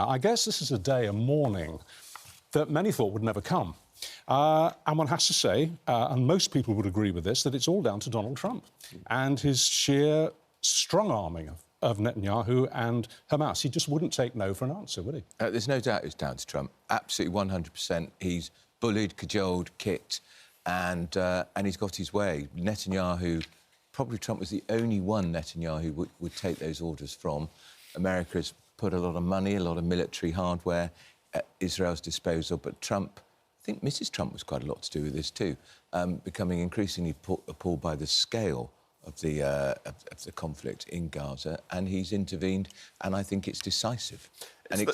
Now, I guess this is a day, a morning, that many thought would never come. And one has to say, and most people would agree with this, that it's all down to Donald Trump and his sheer strong-arming of Netanyahu and Hamas. He just wouldn't take no for an answer, would he? There's no doubt it's down to Trump. Absolutely 100%. He's bullied, cajoled, kicked, and he's got his way. Netanyahu, probably Trump was the only one Netanyahu would take those orders from. America has put a lot of money, a lot of military hardware at Israel's disposal, but Trump, I think Mrs. Trump was quite a lot to do with this too, becoming increasingly appalled by the scale of the conflict in Gaza, and he's intervened, and I think it's decisive. And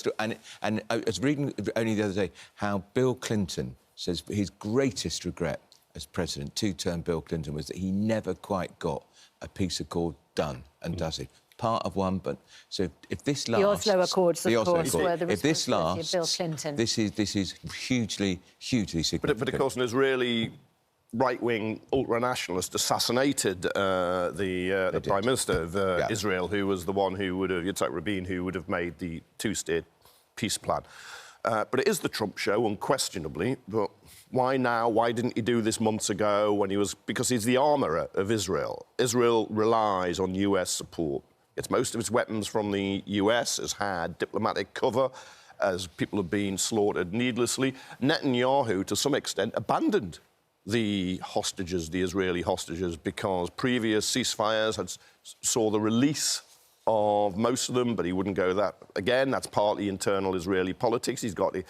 I was reading only the other day how Bill Clinton says his greatest regret as president, two-term Bill Clinton, was that he never quite got a peace accord done, and does it. Part of one, but so if this lasts... The Oslo Accords, of course, were the if this lasts, Bill Clinton. This is hugely significant. But of course, an Israeli right-wing ultra-nationalist assassinated the Prime Minister of Israel, who was the one who would have, Yitzhak Rabin, who would have made the two-state peace plan. But it is the Trump show, unquestionably. But why now? Why didn't he do this months ago when he was... Because he's the armourer of Israel. Israel relies on US support. It's most of its weapons from the US, has had diplomatic cover, as people have been slaughtered needlessly. Netanyahu, to some extent, abandoned the hostages, the Israeli hostages, because previous ceasefires saw the release of most of them, but he wouldn't go that again. That's partly internal Israeli politics. He's got the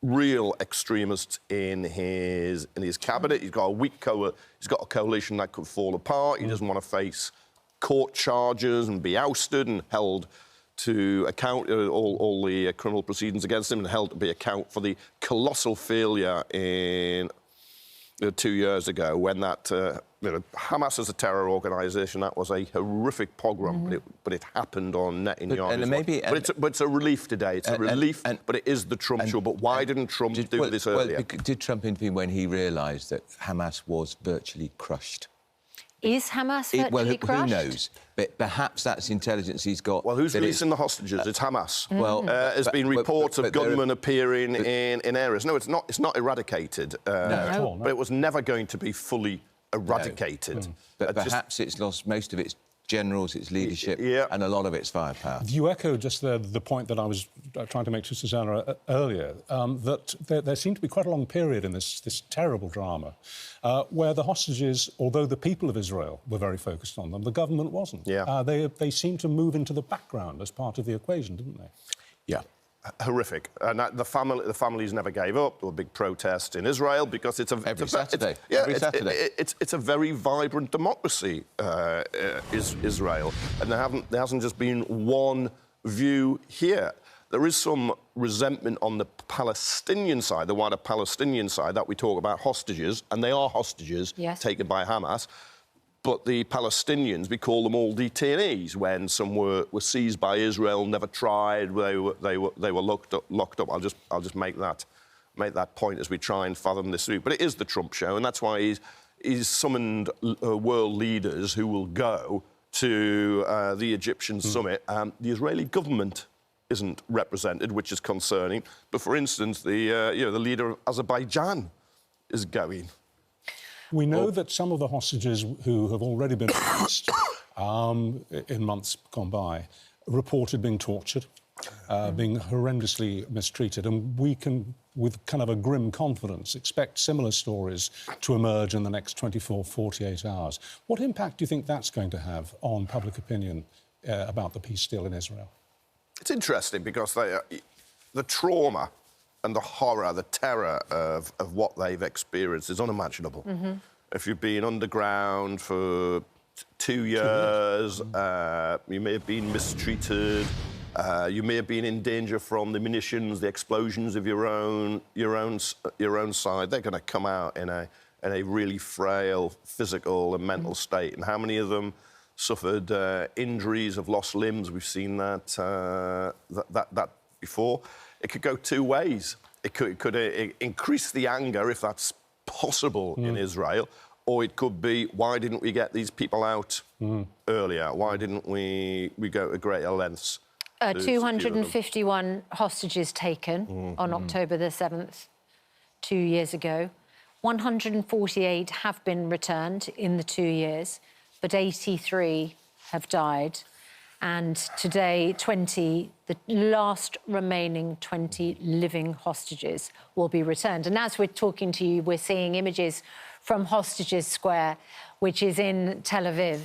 real extremists in his cabinet. He's got a coalition that could fall apart. He doesn't want to face court charges and be ousted and held to account, all the criminal proceedings against him, and held to be account for the colossal failure in 2 years ago when that Hamas as a terror organisation, that was a horrific pogrom, but it happened on Netanyahu. But it's a relief today. It's a relief, but it is the Trump show. But why didn't Trump do this earlier? Did Trump intervene when he realised that Hamas was virtually crushed? Is Hamas virtually crushed? Who knows? But perhaps that's intelligence he's got. Well, who's releasing the hostages? It's Hamas. Well, there's been reports of gunmen appearing in areas. No, it's not eradicated. No. But it was never going to be fully eradicated. No. But perhaps it's lost most of its generals, its leadership, and a lot of its firepower. You echo just the point that I was trying to make to Susanna earlier, that there seemed to be quite a long period in this terrible drama where the hostages, although the people of Israel were very focused on them, the government wasn't. They seemed to move into the background as part of the equation, didn't they? Yeah. Horrific. And the families never gave up. There were big protests in Israel because it's every Saturday. It's a very vibrant democracy, Israel, and there hasn't just been one view here. There is some resentment on the Palestinian side, the wider Palestinian side, that we talk about hostages, and they are hostages taken by Hamas. But the Palestinians, we call them all detainees. When some were seized by Israel, never tried, they were locked up. I'll just make that point as we try and fathom this through. But it is the Trump show, and that's why he's summoned world leaders who will go to the Egyptian summit. The Israeli government isn't represented, which is concerning. But for instance, the leader of Azerbaijan is going. We know that some of the hostages who have already been released in months gone by reported being tortured, being horrendously mistreated, and we can, with kind of a grim confidence, expect similar stories to emerge in the next 24, 48 hours. What impact do you think that's going to have on public opinion about the peace deal in Israel? It's interesting because the trauma and the horror, the terror of what they've experienced is unimaginable. If you've been underground for 2 years, you may have been mistreated, you may have been in danger from the munitions, the explosions of your own side. They're going to come out in a really frail physical and mental state. And how many of them suffered injuries, have lost limbs? We've seen that before. It could go two ways. It could increase the anger, if that's possible in Israel, or it could be, why didn't we get these people out earlier? Why didn't we go to greater lengths 251 hostages taken on October the 7th, 2 years ago. 148 have been returned in the 2 years, but 83 have died. And today, the last remaining 20 living hostages will be returned. And as we're talking to you, we're seeing images from Hostages Square, which is in Tel Aviv.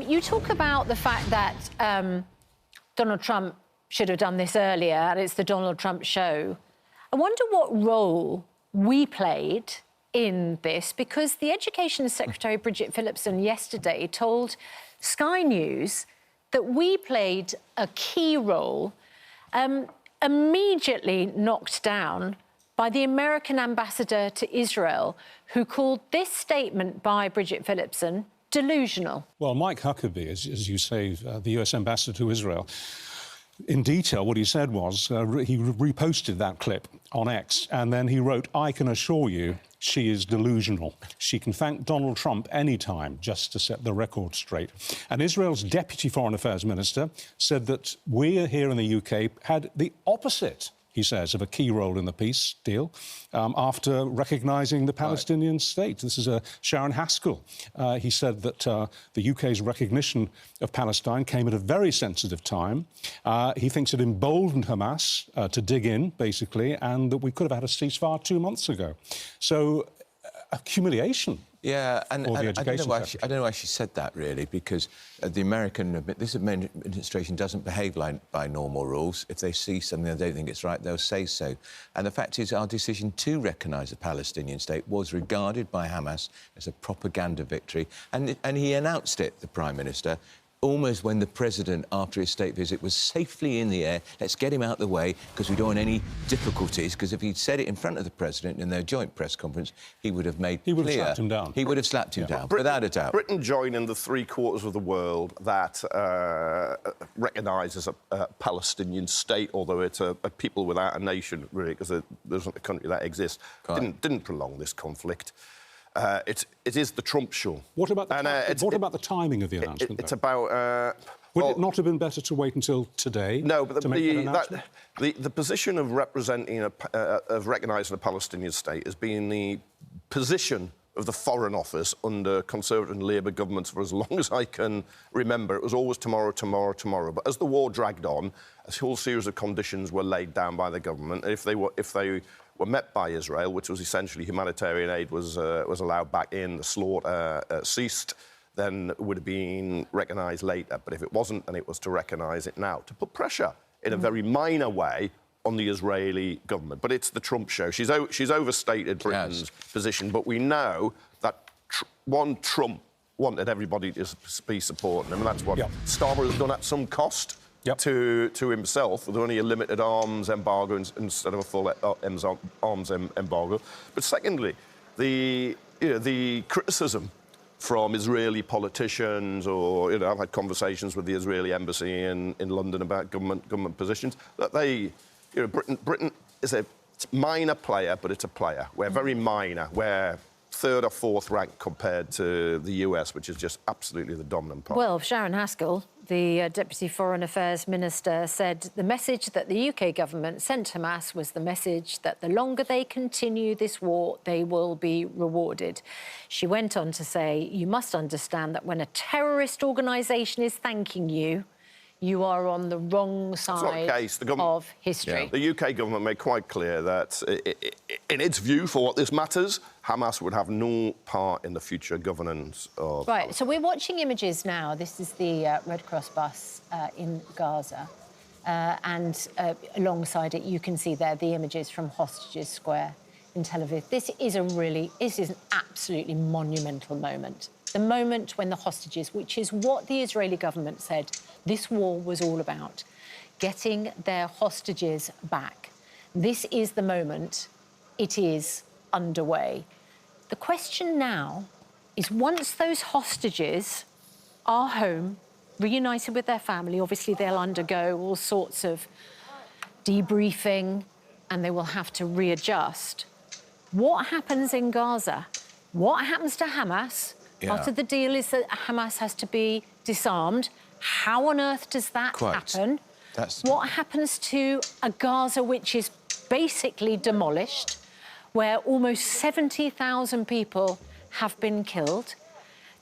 You talk about the fact that Donald Trump should have done this earlier, and it's the Donald Trump show. I wonder what role we played in this, because the Education Secretary, Bridget Phillipson, yesterday told Sky News that we played a key role, immediately knocked down by the American ambassador to Israel, who called this statement by Bridget Phillipson delusional. Well, Mike Huckabee, as you say, the US ambassador to Israel, in detail, what he said was, he reposted that clip on X, and then he wrote, "I can assure you she is delusional. She can thank Donald Trump any time, just to set the record straight." And Israel's Deputy Foreign Affairs Minister said that we here in the UK had the opposite, he says, of a key role in the peace deal after recognising the Palestinian state. This is Sharon Haskell. He said that the UK's recognition of Palestine came at a very sensitive time. He thinks it emboldened Hamas to dig in, basically, and that we could have had a ceasefire 2 months ago. So, humiliation. Yeah, and I don't know why she said that, really, because this administration doesn't behave by normal rules. If they see something they don't think it's right, they'll say so. And the fact is, our decision to recognise the Palestinian state was regarded by Hamas as a propaganda victory. And he announced it, the Prime Minister, almost when the President, after his state visit, was safely in the air. Let's get him out of the way, because we don't want any difficulties, because if he'd said it in front of the President in their joint press conference, he would have made clear... He would have slapped him down. He would have slapped him down, without a doubt. Britain joining the 3/4 of the world that recognises a Palestinian state, although it's a people without a nation, really, because there isn't a country that exists, didn't prolong this conflict. It is the Trump show. What about the timing of the announcement? It's about... Would it not have been better to wait until today? No, but to make that announcement? the position of recognising a Palestinian state has been the position of the Foreign Office under Conservative and Labour governments for as long as I can remember. It was always tomorrow, tomorrow, tomorrow. But as the war dragged on, a whole series of conditions were laid down by the government. If they were met by Israel, which was essentially humanitarian aid was allowed back in, the slaughter ceased, then it would have been recognised later. But if it wasn't, then it was to recognise it now, to put pressure in a very minor way on the Israeli government. But it's the Trump show. She's overstated Britain's position, but we know that Trump wanted everybody to be supporting him, and that's what Starmer has done at some cost. To himself, with only a limited arms embargo instead of a full arms embargo. But secondly, the criticism from Israeli politicians, or I've had conversations with the Israeli embassy in London about government positions, that Britain is a minor player, but it's a player. We're very minor. We're third or fourth rank compared to the US, which is just absolutely the dominant part. Well, Sharon Haskell, the Deputy Foreign Affairs Minister, said the message that the UK government sent Hamas was the message that the longer they continue this war, they will be rewarded. She went on to say, you must understand that when a terrorist organisation is thanking you, you are on the wrong side of history. The UK government made quite clear that, in its view, for what this matters, Hamas would have no part in the future governance of... Right, so we're watching images now. This is the Red Cross bus in Gaza. And alongside it, you can see there the images from Hostages Square in Tel Aviv. This is an absolutely monumental moment. The moment when the hostages, which is what the Israeli government said this war was all about, getting their hostages back. This is the moment. It is underway. The question now is, once those hostages are home, reunited with their family, obviously they'll undergo all sorts of debriefing and they will have to readjust. What happens in Gaza? What happens to Hamas? Part of the deal is that Hamas has to be disarmed. How on earth does that happen? What happens to a Gaza which is basically demolished, where almost 70,000 people have been killed?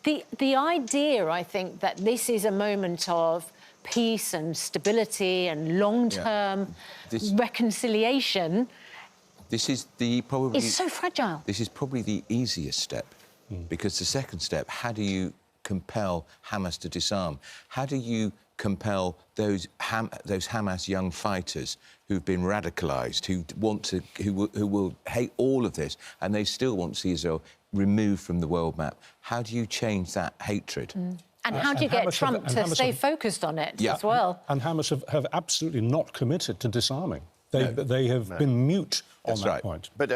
The idea, I think, that this is a moment of peace and stability and long-term reconciliation... This is probably... It's so fragile. This is probably the easiest step, because the second step, how do you compel Hamas to disarm? How do you compel those Hamas young fighters who've been radicalised, who will hate all of this, and they still want to see Israel removed from the world map? How do you change that hatred? And how do you get Trump to stay focused on it as well? And Hamas have absolutely not committed to disarming. They have been mute on that point. But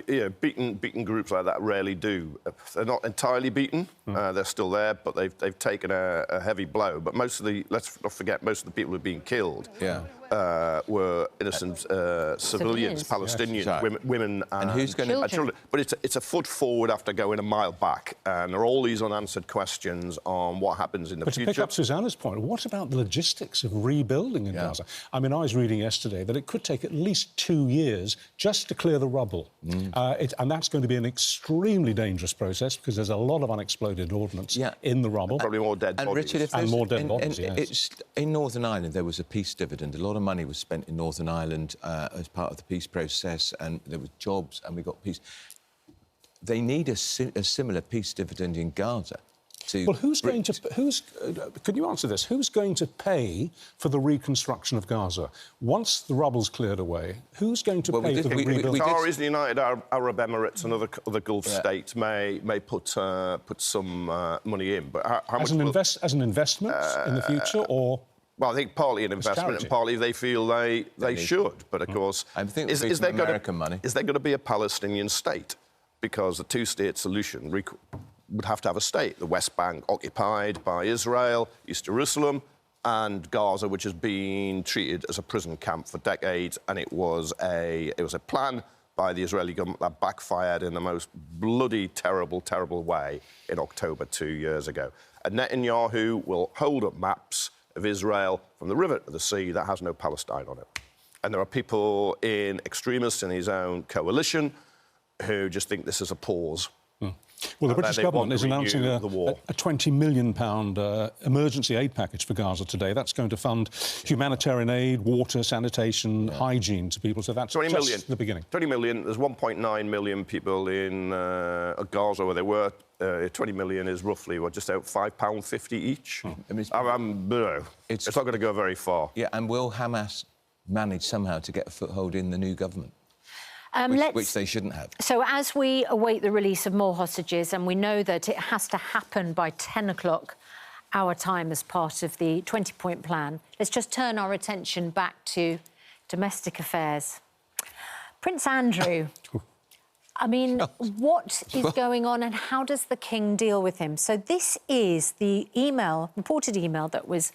you know, beaten groups like that rarely do. They're not entirely beaten. They're still there, but they've taken a heavy blow. But most of the, let's not forget, most of the people who are being killed were innocent civilians, Palestinians, women and who's going to... children. But it's a foot forward after going a mile back. And there are all these unanswered questions on what happens in the future. But to pick up Susanna's point, what about the logistics of rebuilding in Gaza? I mean, I was reading yesterday that it could take at least 2 years just to clear the rubble. And that's going to be an extremely dangerous process because there's a lot of unexploded ordnance in the rubble. Probably more dead bodies. Richard, and more dead bodies, yes. In Northern Ireland, there was a peace dividend. A lot of money was spent in Northern Ireland as part of the peace process, and there were jobs, and we got peace. They need a similar peace dividend in Gaza. Well, can you answer this? Who's going to pay for the reconstruction of Gaza? Once the rubble's cleared away, who's going to pay for the rebuilding? Qatar, the United Arab Emirates and other Gulf states may put some money in, but how much... As an investment in the future, or... Well, I think partly an investment and partly they feel they should. But, of course, I think is there going to be a Palestinian state? Because the two-state solution would have to have a state. The West Bank occupied by Israel, East Jerusalem, and Gaza, which has been treated as a prison camp for decades. And it was a plan by the Israeli government that backfired in the most bloody, terrible way in October 2 years ago. And Netanyahu will hold up maps of Israel from the river to the sea that has no Palestine on it. And there are people extremists in his own coalition who just think this is a pause. Well, the British government is announcing a £20 million emergency aid package for Gaza today. That's going to fund humanitarian aid, water, sanitation, hygiene to people. So that's just the beginning. 20 million. There's 1.9 million people in Gaza where they were. 20 million is roughly, just out £5.50 each. It's not going to go very far. Yeah, and will Hamas manage somehow to get a foothold in the new government? Which they shouldn't have. So as we await the release of more hostages, and we know that it has to happen by 10 o'clock our time as part of the 20-point plan, let's just turn our attention back to domestic affairs. Prince Andrew, I mean, what is going on and how does the King deal with him? So this is the reported email that was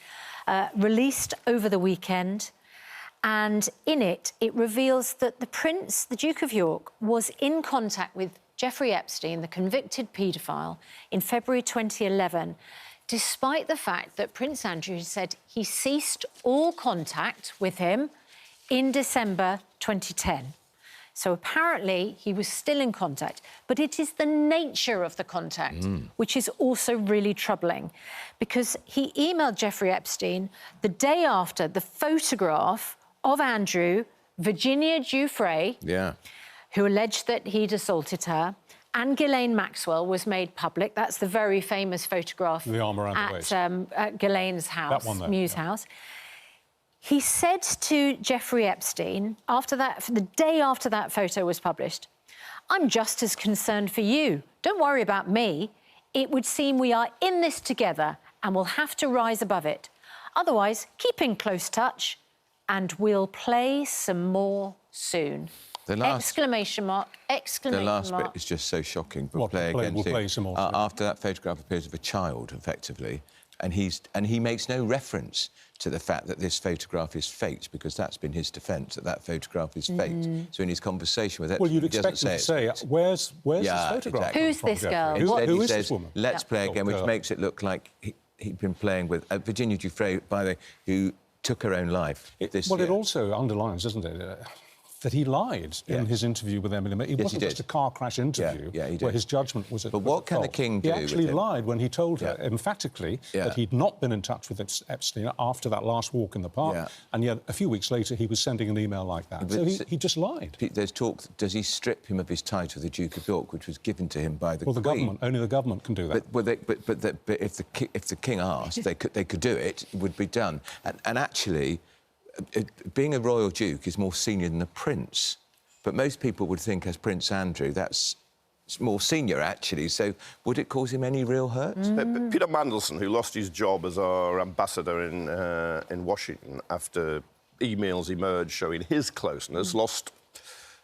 released over the weekend. And in it, it reveals that the Prince, the Duke of York, was in contact with Jeffrey Epstein, the convicted paedophile, in February 2011, despite the fact that Prince Andrew said he ceased all contact with him in December 2010. So apparently he was still in contact, but it is the nature of the contact which is also really troubling, because he emailed Jeffrey Epstein the day after the photograph of Andrew, Virginia Giuffre, who alleged that he'd assaulted her, and Ghislaine Maxwell was made public. That's the very famous photograph the arm around the waist. At Ghislaine's house, Muse house. He said to Jeffrey Epstein, the day after that photo was published, "I'm just as concerned for you. Don't worry about me. It would seem we are in this together and we'll have to rise above it. Otherwise, keep in close touch and we'll play some more soon." Exclamation mark, exclamation mark. The last bit is just so shocking. But we'll play some more soon. After that photograph appears of a child, effectively, and he makes no reference to the fact that this photograph is faked, because that's been his defence, that photograph is faked. So in his conversation with Epstein, you'd expect him to say, where's this photograph? Exactly. Who's this girl? Who is this woman? Let's play again, which makes it look like he'd been playing with Virginia Giuffre, by the way, who took her own life this Well, year. it also underlines, doesn't it, that he lied in his interview with Emily May. It wasn't just a car crash interview where his judgment was at But what can the king do? He actually with him? lied when he told her emphatically that he'd not been in touch with Epstein after that last walk in the park, and yet a few weeks later he was sending an email like that. So he just lied. There's talk, does he strip him of his title, the Duke of York, which was given to him by the Queen? Well, the government, only the government can do that. But if the king asked, they could do it, it would be done. And actually, being a royal duke is more senior than a prince. But most people would think, as Prince Andrew, that's more senior, actually. So would it cause him any real hurt? Peter Mandelson, who lost his job as our ambassador in Washington after emails emerged showing his closeness,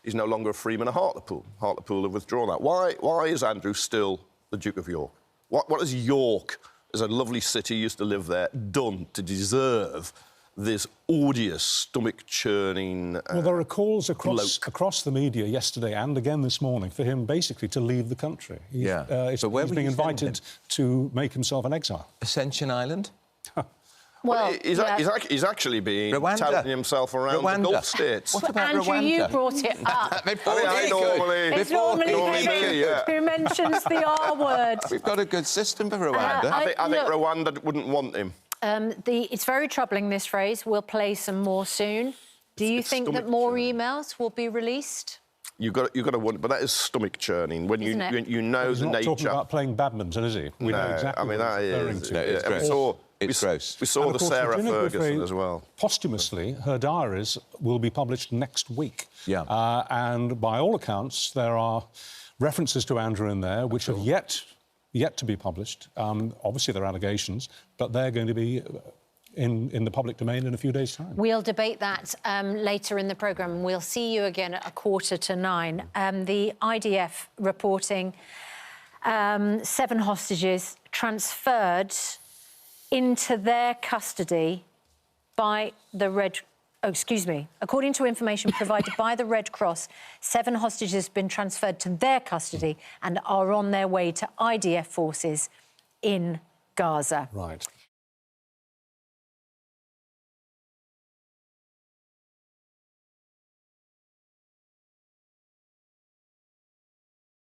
he's no longer a freeman of Hartlepool. Hartlepool have withdrawn that. Why is Andrew still the Duke of York? What has York, as a lovely city, used to live there, done to deserve this odious, stomach-churning Well, there are calls across the media yesterday and again this morning for him basically to leave the country. He's being invited to make himself an exile. Ascension Island? Well, he's actually been touting himself around the Gulf states. What about Andrew, Rwanda? you brought it up. It's normally me who mentions the R word. We've got a good system for Rwanda. I think Rwanda wouldn't want him. It's very troubling, this phrase. We'll play some more soon. Do you think that more emails will be released? You've got to wonder, but that is stomach churning when you know the nature. He's not talking about playing badminton, is he? We know exactly what he's referring to. It's gross. It's gross. We saw the Sarah Ferguson as well. Posthumously, her diaries will be published next week. Yeah. And by all accounts, there are references to Andrew in there which have yet to be published. Obviously, there are allegations, but they're going to be in the public domain in a few days' time. We'll debate that later in the programme. We'll see you again at 8:45. The IDF reporting 7 hostages transferred into their custody by the According to information provided by the Red Cross, 7 hostages have been transferred to their custody and are on their way to IDF forces in Gaza. Right.